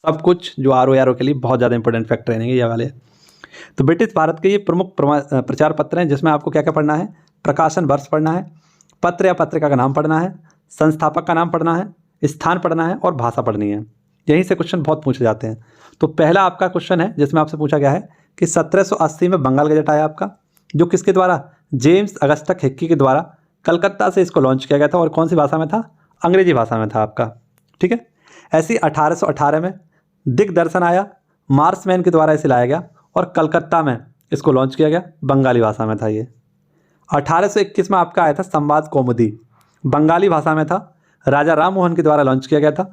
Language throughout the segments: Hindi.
सब कुछ जो RO के लिए बहुत ज़्यादा इंपॉर्टेंट फैक्टर रहेंगे ये वाले। तो ब्रिटिश भारत के ये प्रमुख प्रचार पत्र हैं, जिसमें आपको क्या क्या पढ़ना है, प्रकाशन वर्ष पढ़ना है, पत्र या पत्रिका का नाम पढ़ना है, संस्थापक का नाम पढ़ना है, स्थान पढ़ना है और भाषा पढ़नी है। यहीं से क्वेश्चन बहुत पूछे जाते हैं। तो पहला आपका क्वेश्चन है जिसमें आपसे पूछा गया है कि 1780 में बंगाल गजट आया आपका, जो किसके द्वारा, जेम्स अगस्टस हिक्की के द्वारा कलकत्ता से इसको लॉन्च किया गया था। और कौन सी भाषा में था, अंग्रेजी भाषा में था आपका, ठीक है। ऐसे 1818 में दिग्दर्शन आया, मार्समैन के द्वारा इसे लाया गया और कलकत्ता में इसको लॉन्च किया गया, बंगाली भाषा में था ये। 1821 में आपका आया था संवाद कौमुदी, बंगाली भाषा में था, राजा राम मोहन के द्वारा लॉन्च किया गया था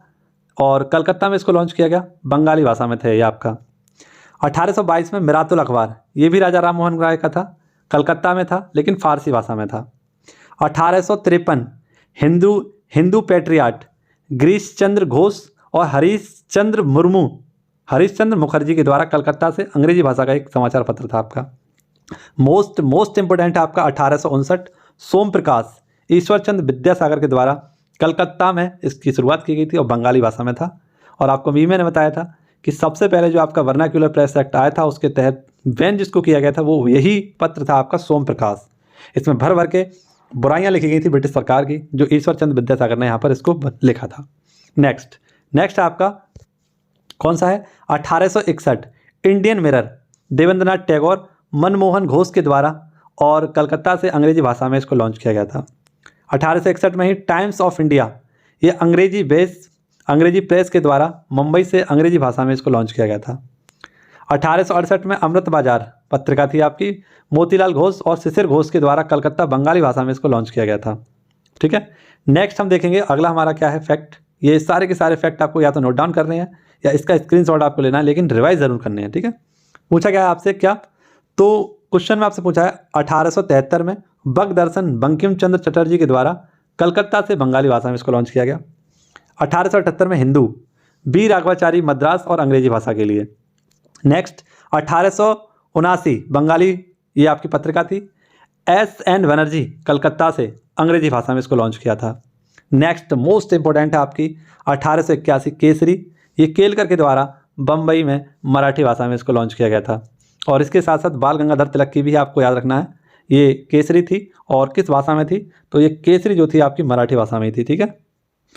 और कलकत्ता में इसको लॉन्च किया गया, बंगाली भाषा में था ये आपका। 1822 में मिरातुल अखबार, ये भी राजा राम मोहन राय का था, कलकत्ता में था लेकिन फारसी भाषा में था। 1853 हिंदू पैट्रियाट गिरीश चंद्र घोष और हरीशचंद्र मुखर्जी के द्वारा कलकत्ता से अंग्रेजी भाषा का एक समाचार पत्र था आपका। मोस्ट इंपोर्टेंट है आपका 1859 सोम प्रकाश ईश्वर चंद्र विद्यासागर के द्वारा कलकत्ता में इसकी शुरुआत की गई थी और बंगाली भाषा में था। और आपको भी मैंने बताया था कि सबसे पहले जो आपका वर्नाक्यूलर प्रेस एक्ट आया था उसके तहत बैन जिसको किया गया था वो यही पत्र था आपका सोम प्रकाश। इसमें भर भर के बुराइयां लिखी गई थी ब्रिटिश सरकार की, जो ईश्वर चंद्र विद्यासागर ने यहाँ पर इसको लिखा था। नेक्स्ट आपका कौन सा है, 1861 इंडियन मिरर देवेंद्रनाथ टैगोर मनमोहन घोष के द्वारा और कलकत्ता से अंग्रेजी भाषा में इसको लॉन्च किया गया था। 1861 में ही टाइम्स ऑफ इंडिया, ये अंग्रेजी प्रेस के द्वारा मुंबई से अंग्रेजी भाषा में इसको लॉन्च किया गया था। 1868 में अमृत बाजार पत्रिका थी आपकी, मोतीलाल घोष और शिशिर घोष के द्वारा कलकत्ता बंगाली भाषा में इसको लॉन्च किया गया था, ठीक है। नेक्स्ट हम देखेंगे अगला हमारा क्या है फैक्ट। ये सारे के सारे फैक्ट आपको या तो नोट डाउन करने हैं या इसका स्क्रीनशॉट आपको लेना है, लेकिन रिवाइज जरूर करने हैं, ठीक है। पूछा गया है आपसे क्या, तो क्वेश्चन में आपसे पूछा है 1873 में बंगदर्शन बंकिम चंद्र चटर्जी के द्वारा कलकत्ता से बंगाली भाषा में इसको लॉन्च किया गया। 1878 में हिंदू बी राघवाचारी मद्रास और अंग्रेजी भाषा के लिए। नेक्स्ट 1879 बंगाली, ये आपकी पत्रिका थी, SN बनर्जी कलकत्ता से अंग्रेजी भाषा में इसको लॉन्च किया था। नेक्स्ट मोस्ट इंपोर्टेंट है आपकी 1881 केसरी, ये केलकर के द्वारा बम्बई में मराठी भाषा में इसको लॉन्च किया गया था। और इसके साथ साथ बाल गंगाधर तिलक की भी आपको याद रखना है, ये केसरी थी और किस भाषा में थी, तो ये केसरी जो थी आपकी मराठी भाषा में थी, ठीक है।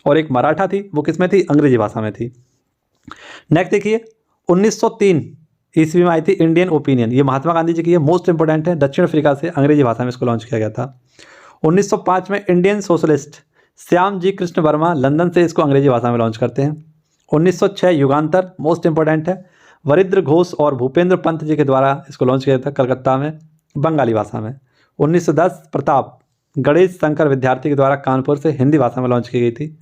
और एक मराठा थी, वो किस में थी, अंग्रेजी भाषा में थी। नेक्स्ट देखिए 1903 ईस्वी में आई थी इंडियन ओपिनियन, ये महात्मा गांधी जी की, ये मोस्ट इंपोर्टेंट है, दक्षिण अफ्रीका से अंग्रेजी भाषा में इसको लॉन्च किया गया था। 1905 में Indian socialist Shyam ji Krishna Verma London से इसको अंग्रेजी भाषा में लॉन्च करते हैं। 1906 युगांतर मोस्ट इंपोर्टेंट है, वरिंद्र घोष और भूपेंद्र पंत जी के द्वारा इसको लॉन्च किया था कलकत्ता में बंगाली भाषा में। 1910 प्रताप गणेश शंकर विद्यार्थी के द्वारा कानपुर से हिंदी भाषा में लॉन्च की गई थी।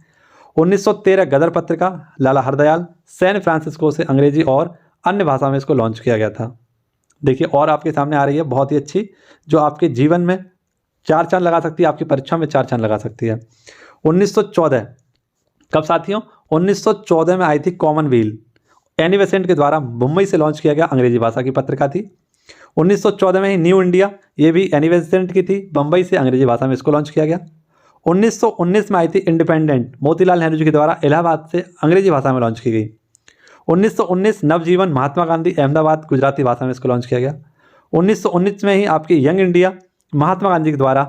1913 गदर पत्रिका लाला हरदयाल सैन फ्रांसिस्को से अंग्रेजी और अन्य भाषा में इसको लॉन्च किया गया था। देखिए और आपके सामने आ रही है बहुत ही अच्छी, जो आपके जीवन में 4 चांद लगा सकती है, आपकी परीक्षा में 4 चांद लगा सकती है। 1914 कब साथियों, 1914 में आई थी कॉमनवेल्थ, एनी बेसेंट के द्वारा मुंबई से लॉन्च किया गया अंग्रेजी भाषा की पत्रिका थी। 1914 में ही न्यू इंडिया, ये भी एनी बेसेंट की थी, बम्बई से अंग्रेजी भाषा में इसको लॉन्च किया गया। 1919 में आई थी इंडिपेंडेंट, मोतीलाल नेहरू जी के द्वारा इलाहाबाद से अंग्रेजी भाषा में लॉन्च की गई। 1919 नवजीवन महात्मा गांधी अहमदाबाद गुजराती भाषा में इसको लॉन्च किया गया। 1919 में ही आपकी यंग इंडिया महात्मा गांधी के द्वारा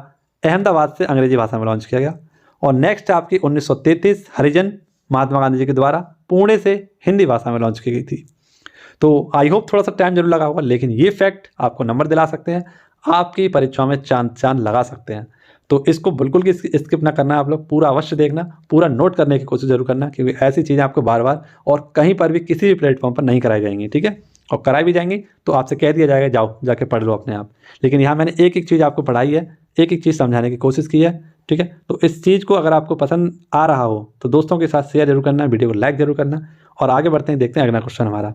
अहमदाबाद से अंग्रेजी भाषा में लॉन्च किया गया। और नेक्स्ट आपकी 1933 हरिजन महात्मा गांधी जी के द्वारा पुणे से हिंदी भाषा में लॉन्च की गई थी। तो आई होप थोड़ा सा टाइम जरूर लगा होगा, लेकिन ये फैक्ट आपको नंबर दिला सकते हैं, आपकी परीक्षाओं में चांद लगा सकते हैं। तो इसको बिल्कुल भी स्किप ना करना, आप लोग पूरा अवश्य देखना, पूरा नोट करने की कोशिश जरूर करना, क्योंकि ऐसी चीज़ें आपको बार बार और कहीं पर भी किसी भी प्लेटफॉर्म पर नहीं कराई जाएंगी, ठीक है। और कराई भी जाएंगी तो आपसे कह दिया जाएगा जाओ जाके पढ़ लो अपने आप, लेकिन यहाँ मैंने एक एक चीज़ आपको पढ़ाई है, एक एक चीज़ समझाने की कोशिश की है, ठीक है। तो इस चीज़ को अगर आपको पसंद आ रहा हो तो दोस्तों के साथ शेयर जरूर करना, वीडियो को लाइक जरूर करना। और आगे बढ़ते हैं, देखते हैं अगला क्वेश्चन हमारा।